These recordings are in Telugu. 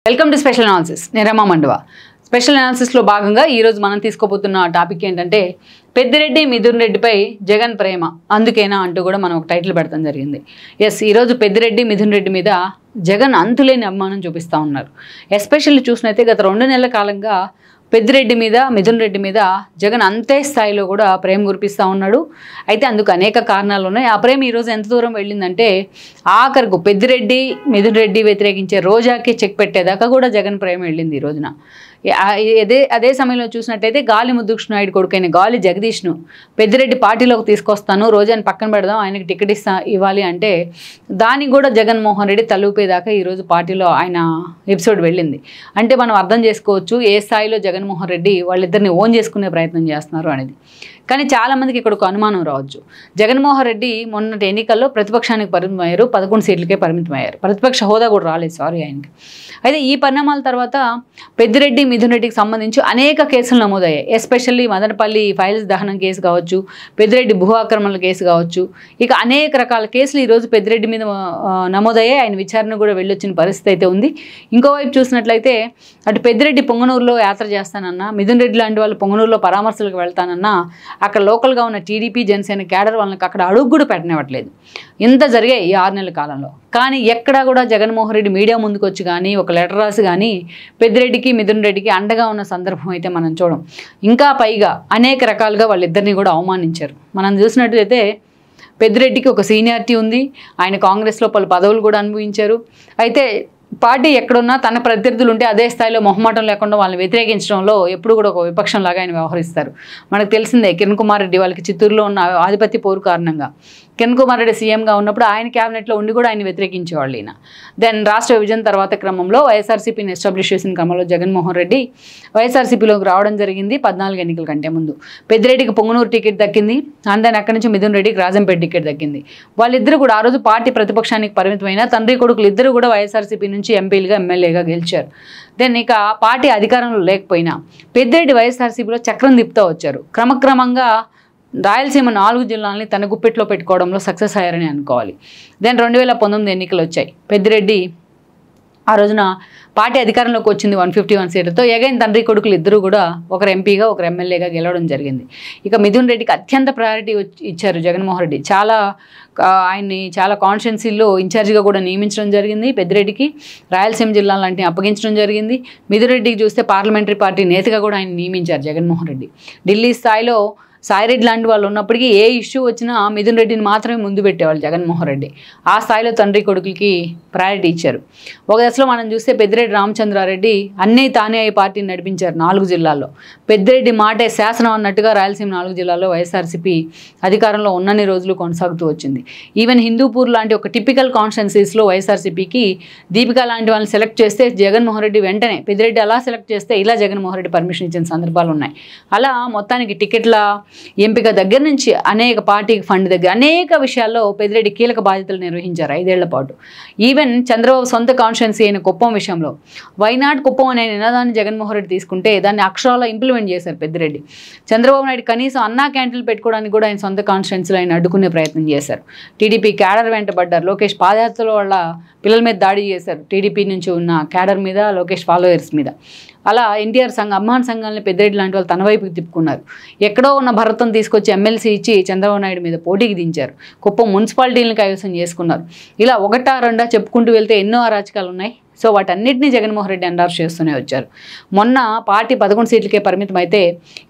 Welcome to special analysis. నేను రమా మండవ. స్పెషల్ అనాలిసిస్లో భాగంగా ఈరోజు మనం తీసుకోబోతున్న టాపిక్ ఏంటంటే పెద్దిరెడ్డి మిథున్ రెడ్డిపై జగన్ ప్రేమ అందుకేనా అంటూ కూడా మనం ఒక టైటిల్ పెడతాం జరిగింది. ఈరోజు పెద్దిరెడ్డి మిథున్ రెడ్డి మీద జగన్ అంతులేని అభిమానం చూపిస్తూ ఉన్నారు. ఎస్పెషల్లీ చూసినైతే గత 2 నెలల కాలంగా పెద్దిరెడ్డి మీద మిథున్ రెడ్డి మీద జగన్ అంతే స్థాయిలో కూడా ప్రేమ కురిపిస్తూ ఉన్నాడు. అయితే అందుకు అనేక కారణాలు ఉన్నాయి. ఆ ప్రేమ ఈరోజు ఎంత దూరం వెళ్ళిందంటే ఆఖరకు పెద్దిరెడ్డి మిథున్ రెడ్డి వ్యతిరేకించే రోజాకి చెక్ పెట్టేదాకా కూడా జగన్ ప్రేమ వెళ్ళింది ఈ రోజున. అదే సమయంలో చూసినట్టయితే గాలి ముద్దుకృష్ణ నాయుడు కొడుకైన గాలి జగదీష్ను పెద్దిరెడ్డి పార్టీలోకి తీసుకొస్తాను, రోజాని పక్కన పెడదాం, ఆయనకి టికెట్ ఇవ్వాలి అంటే దానికి కూడా జగన్మోహన్ రెడ్డి తలూపేదాకా ఈరోజు పార్టీలో ఆయన ఎపిసోడ్ వెళ్ళింది. అంటే మనం అర్థం చేసుకోవచ్చు ఏ స్థాయిలో జగన్మోహన్ రెడ్డి వాళ్ళిద్దరిని ఓన్ చేసుకునే ప్రయత్నం చేస్తున్నారు అనేది. కానీ చాలామందికి ఇక్కడ ఒక అనుమానం రావచ్చు. జగన్మోహన్ రెడ్డి మొన్నటి ఎన్నికల్లో ప్రతిపక్షానికి పరిమితమయ్యారు, 11 సీట్లకే పరిమితమయ్యారు, ప్రతిపక్ష హోదా కూడా రాలేదు ఆయనకి. అయితే ఈ పరిణామాల తర్వాత పెద్దిరెడ్డి మిథున్ రెడ్డికి సంబంధించి అనేక కేసులు నమోదయ్యాయి. ఎస్పెషల్లీ మదనపల్లి ఫైల్స్ దహనం కేసు కావచ్చు, పెద్దిరెడ్డి భూ ఆక్రమణల కేసు కావచ్చు, ఇక అనేక రకాల కేసులు ఈరోజు పెద్దిరెడ్డి మీద నమోదయ్యాయి. ఆయన విచారణ కూడా వెళ్ళొచ్చిన పరిస్థితి అయితే ఉంది. ఇంకోవైపు చూసినట్లయితే అటు పెద్దిరెడ్డి పొంగనూరులో యాత్ర చేస్తానన్నా, మిథున్ రెడ్డి లాంటి వాళ్ళు పొంగనూరులో పరామర్శలకు వెళ్తానన్నా అక్కడ లోకల్గా ఉన్న టీడీపీ జనసేన క్యాడర్ వాళ్ళకి అక్కడ అడుగు కూడా పెట్టనివ్వట్లేదు. ఇంత జరిగాయి ఈ 6 నెలల కాలంలో. కానీ ఎక్కడా కూడా జగన్మోహన్ రెడ్డి మీడియా ముందుకు వచ్చి కానీ ఒక లెటర్ రాసి కానీ పెద్దిరెడ్డికి మిథున్ రెడ్డికి అండగా ఉన్న సందర్భం అయితే మనం చూడం. ఇంకా పైగా అనేక రకాలుగా వాళ్ళిద్దరిని కూడా అవమానించారు. మనం చూసినట్లయితే పెద్దిరెడ్డికి ఒక సీనియారిటీ ఉంది, ఆయన కాంగ్రెస్లో పలు పదవులు కూడా అనుభవించారు. అయితే పార్టీ ఎక్కడున్నా తన ప్రత్యర్థులు ఉంటే అదే స్థాయిలో మొహమాటం లేకుండా వాళ్ళని వ్యతిరేకించడంలో ఎప్పుడు కూడా ఒక విపక్షంలాగా ఆయన వ్యవహరిస్తారు. మనకు తెలిసిందే కిరణ్ కుమార్ రెడ్డి వాళ్ళకి చిత్తూరులో ఉన్న ఆధిపత్య పోరు కారణంగా కిరణ్ కుమార్ రెడ్డి సీఎంగా ఉన్నప్పుడు ఆయన క్యాబినెట్లో ఉండి కూడా ఆయన వ్యతిరేకించేవాళ్ళు. ఈయన దెన్ రాష్ట్ర విభజన తర్వాత క్రమంలో వైఎస్ఆర్సీపీని ఎస్టాబ్లిష్ చేసిన క్రమంలో జగన్మోహన్ రెడ్డి వైఎస్ఆర్సీపీలోకి రావడం జరిగింది 14 ఎన్నికల కంటే ముందు. పెద్దిరెడ్డికి పొంగనూరు టికెట్ దక్కింది, అండ్ దెన్ అక్కడి నుంచి మిథున్ రెడ్డికి రాజంపేట టికెట్ దక్కింది. వాళ్ళిద్దరూ కూడా ఆ రోజు పార్టీ ప్రతిపక్షానికి పరిమితమైన తండ్రి కొడుకులు ఇద్దరు కూడా వైఎస్ఆర్సీపీ నుంచి ఎంపీలుగా ఎమ్మెల్యేగా గెలిచారు. దెన్ ఇక పార్టీ అధికారంలో లేకపోయినా పెద్దిరెడ్డి వైఎస్ఆర్సీపీలో చక్రం తిప్పుతూ వచ్చారు. క్రమక్రమంగా రాయలసీమ 4 జిల్లాలని తన గుప్పెట్లో పెట్టుకోవడంలో సక్సెస్ అయ్యారని అనుకోవాలి. దెన్ 2019 ఎన్నికలు వచ్చాయి. పెద్దిరెడ్డి ఆ రోజున పార్టీ అధికారంలోకి వచ్చింది 151 సీట్లతో. ఎగైన్ తండ్రి కొడుకులు ఇద్దరు కూడా ఒకరు ఎంపీగా ఒకరు ఎమ్మెల్యేగా గెలవడం జరిగింది. ఇక మిథున్ రెడ్డికి అత్యంత ప్రయారిటీ ఇచ్చారు జగన్మోహన్ రెడ్డి. ఆయన్ని చాలా కాన్స్టిట్యున్సీల్లో ఇన్ఛార్జిగా కూడా నియమించడం జరిగింది. పెద్దిరెడ్డికి రాయలసీమ జిల్లాలంటే అప్పగించడం జరిగింది. మిథున్ రెడ్డికి చూస్తే పార్లమెంటరీ పార్టీ నేతగా కూడా ఆయన నియమించారు జగన్మోహన్ రెడ్డి. ఢిల్లీ స్థాయిలో సాయిరెడ్డి లాంటి వాళ్ళు ఉన్నప్పటికీ ఏ ఇష్యూ వచ్చినా మిథున్ రెడ్డిని మాత్రమే ముందు పెట్టేవాళ్ళు జగన్మోహన్ రెడ్డి. ఆ స్థాయిలో తండ్రి కొడుకులకి ప్రయారిటీ ఇచ్చారు. ఒక దశలో మనం చూస్తే పెద్దిరెడ్డి రామచంద్రారెడ్డి అన్నీ తానే అయ్యే పార్టీని నడిపించారు 4 జిల్లాల్లో. పెద్దిరెడ్డి మాటే శాసనం అన్నట్టుగా రాయలసీమ 4 జిల్లాల్లో వైఎస్ఆర్సీపీ అధికారంలో ఉన్నన్ని రోజులు కొనసాగుతూ వచ్చింది. ఈవెన్ హిందూపూర్ లాంటి ఒక టిపికల్ కాన్స్టిట్యున్సీస్లో వైఎస్ఆర్సీపీకి దీపిక లాంటి వాళ్ళని సెలెక్ట్ చేస్తే జగన్మోహన్ రెడ్డి వెంటనే పెద్దిరెడ్డి అలా సెలెక్ట్ చేస్తే ఇలా జగన్మోహన్ రెడ్డి పర్మిషన్ ఇచ్చిన సందర్భాలు ఉన్నాయి. అలా మొత్తానికి టికెట్ల ఎంపిక దగ్గర నుంచి అనేక పార్టీకి ఫండ్ దగ్గర అనేక విషయాల్లో పెద్దిరెడ్డి కీలక బాధ్యతలు నిర్వహించారు 5 ఏళ్ల పాటు. ఈవెన్ చంద్రబాబు సొంత కాన్స్టిట్యున్సీ అయిన కుప్పం విషయంలో వైనాడ్ కుప్పం అనే నినాదాన్ని జగన్మోహన్ రెడ్డి తీసుకుంటే దాన్ని అక్షరాల్లో ఇంప్లిమెంట్ చేశారు పెద్దిరెడ్డి. చంద్రబాబు నాయుడు కనీసం అన్నా క్యాంటీన్లు పెట్టుకోవడానికి కూడా ఆయన సొంత కాన్స్టిట్యున్సీలో ఆయన అడ్డుకునే ప్రయత్నం చేశారు. TDP cadre వెంటబడ్డారు. లోకేష్ పాదయాత్రలో వాళ్ళ పిల్లల మీద దాడి చేశారు. టీడీపీ నుంచి ఉన్న క్యాడర్ మీద, లోకేష్ ఫాలోయర్స్ మీద. అలా ఎన్టీఆర్ అభిమాన సంఘాలని పెద్దిరెడ్డి లాంటి వాళ్ళు తన వైపుకి తిప్పుకున్నారు. ఎక్కడో ఉన్న భరతం తీసుకొచ్చి ఎమ్మెల్సీ ఇచ్చి చంద్రబాబు నాయుడు మీద పోటీకి దించారు. కుప్పం మున్సిపాలిటీలను కైవసం చేసుకున్నారు. ఇలా 1-2 చెప్పుకుంటూ వెళ్తే ఎన్నో అరాచకాలు ఉన్నాయి. సో వాటన్నిటినీ జగన్మోహన్ రెడ్డి ఎండార్స్ చేస్తూనే వచ్చారు. మొన్న పార్టీ 11 సీట్లకే పరిమితం అయితే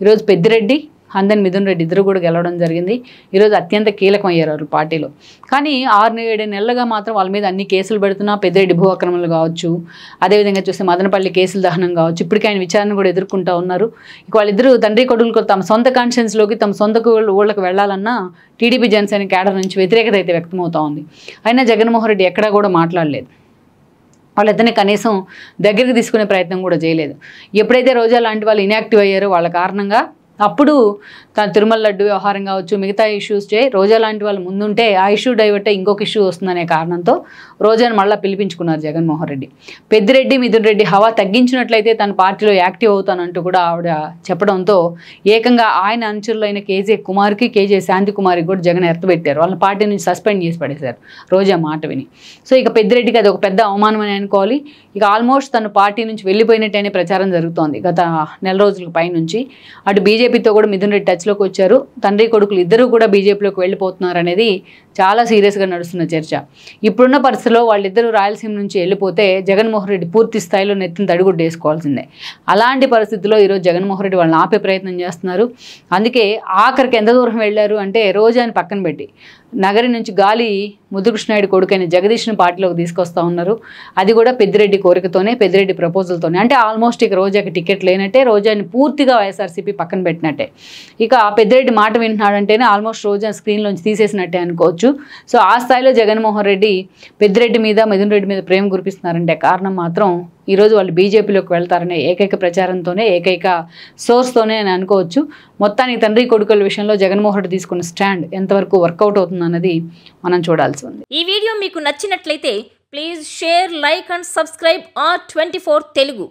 ఈరోజు పెద్దిరెడ్డి అందరిని మిథున్ రెడ్డి ఇద్దరు కూడా గెలవడం జరిగింది. ఈరోజు అత్యంత కీలకం అయ్యారు పార్టీలో. కానీ 6-7 నెలలుగా మాత్రం వాళ్ళ మీద అన్ని కేసులు పెడుతున్నా, పెద్దిరెడ్డి భూ ఆక్రమణలు కావచ్చు, అదేవిధంగా చూస్తే మదనపల్లి కేసుల దహనం కావచ్చు, ఇప్పటికీ ఆయన విచారణ కూడా ఎదుర్కొంటూ ఉన్నారు. ఇక వాళ్ళిద్దరూ తండ్రి కొడుకులకు తమ సొంత కాన్స్టిట్యున్సీలోకి తమ సొంత ఊళ్ళకి వెళ్లాలన్నా టీడీపీ జనసేన క్యాడర్ నుంచి వ్యతిరేకత అయితే వ్యక్తమవుతూ ఉంది. అయినా జగన్మోహన్ రెడ్డి ఎక్కడా కూడా మాట్లాడలేదు. వాళ్ళిద్దరిని కనీసం దగ్గరికి తీసుకునే ప్రయత్నం కూడా చేయలేదు. ఎప్పుడైతే రోజా లాంటి వాళ్ళు ఇన్యాక్టివ్ అయ్యారో వాళ్ళ కారణంగా అప్పుడు తన తిరుమల లడ్డు వ్యవహారం కావచ్చు, మిగతా ఇష్యూస్ రోజా లాంటి వాళ్ళు ముందుంటే ఆ ఇష్యూ డైవర్ట్ ఇంకొక ఇష్యూ వస్తుందనే కారణంతో రోజాను మళ్ళీ పిలిపించుకున్నారు జగన్మోహన్ రెడ్డి. పెద్దిరెడ్డి మిథున్ రెడ్డి హవా తగ్గించినట్లయితే తన పార్టీలో యాక్టివ్ అవుతానంటూ కూడా ఆవిడ చెప్పడంతో ఏకంగా ఆయన అనుచరులైన కేజే కుమార్కి, కేజే శాంతి కుమార్కి కూడా జగన్ ఎర్తబెట్టారు. వాళ్ళ పార్టీ నుంచి సస్పెండ్ చేసి పడేశారు రోజా మాట విని. సో ఇక పెద్దిరెడ్డికి అది ఒక పెద్ద అవమానం అని అనుకోవాలి. ఇక ఆల్మోస్ట్ తన పార్టీ నుంచి వెళ్ళిపోయినట్టనే ప్రచారం జరుగుతోంది గత నెల రోజుల పై నుంచి. అటు బీజేపీతో కూడా మిథున్ రెడ్డి టచ్లోకి వచ్చారు. తండ్రి కొడుకులు ఇద్దరూ కూడా బీజేపీలోకి వెళ్ళిపోతున్నారు అనేది చాలా సీరియస్గా నడుస్తున్న చర్చ. ఇప్పుడున్న పరిస్థితిలో వాళ్ళిద్దరూ రాయలసీమ నుంచి వెళ్ళిపోతే జగన్మోహన్ రెడ్డి పూర్తి స్థాయిలో నెత్తిన తడిగుడ్డు వేసుకోవాల్సిందే. అలాంటి పరిస్థితుల్లో ఈరోజు జగన్మోహన్ రెడ్డి వాళ్ళని ఆపే ప్రయత్నం చేస్తున్నారు. అందుకే ఆఖరికి ఎంత దూరం వెళ్ళారు అంటే రోజాని పక్కన పెట్టి నగరి నుంచి గాలి ముద్దుకృష్ణాయుడు కొడుకైన జగదీష్ను పార్టీలోకి తీసుకొస్తా ఉన్నారు. అది కూడా పెద్దిరెడ్డి కోరికతోనే, పెద్దిరెడ్డి ప్రపోజల్తోనే. అంటే ఆల్మోస్ట్ ఇక రోజాకి టికెట్ లేనట్టే, రోజాని పూర్తిగా వైఎస్ఆర్సీపీ పక్కన పెట్టినట్టే. ఇక పెద్దిరెడ్డి మాట వింటున్నాడంటేనే ఆల్మోస్ట్ రోజా స్క్రీన్లోంచి తీసేసినట్టే అనుకోవచ్చు. సో ఆ స్థాయిలో జగన్మోహన్ రెడ్డి పెద్దిరెడ్డి మీద, మిథున్ రెడ్డి మీద ప్రేమ కురిపిస్తున్నారంటే కారణం మాత్రం ఈరోజు వాళ్ళు బీజేపీలోకి వెళ్తారనే ఏకైక ప్రచారంతోనే, ఏకైక సోర్స్తోనే అని అనుకోవచ్చు. మొత్తానికి తండ్రి కొడుకుల విషయంలో జగన్మోహన్ రెడ్డి తీసుకున్న స్టాండ్ ఎంతవరకు వర్కౌట్ అవుతుంది అన్నది మనం చూడాల్సి ఉంది. ఈ వీడియో మీకు నచ్చినట్లయితే please share, like and subscribe R24 Telugu.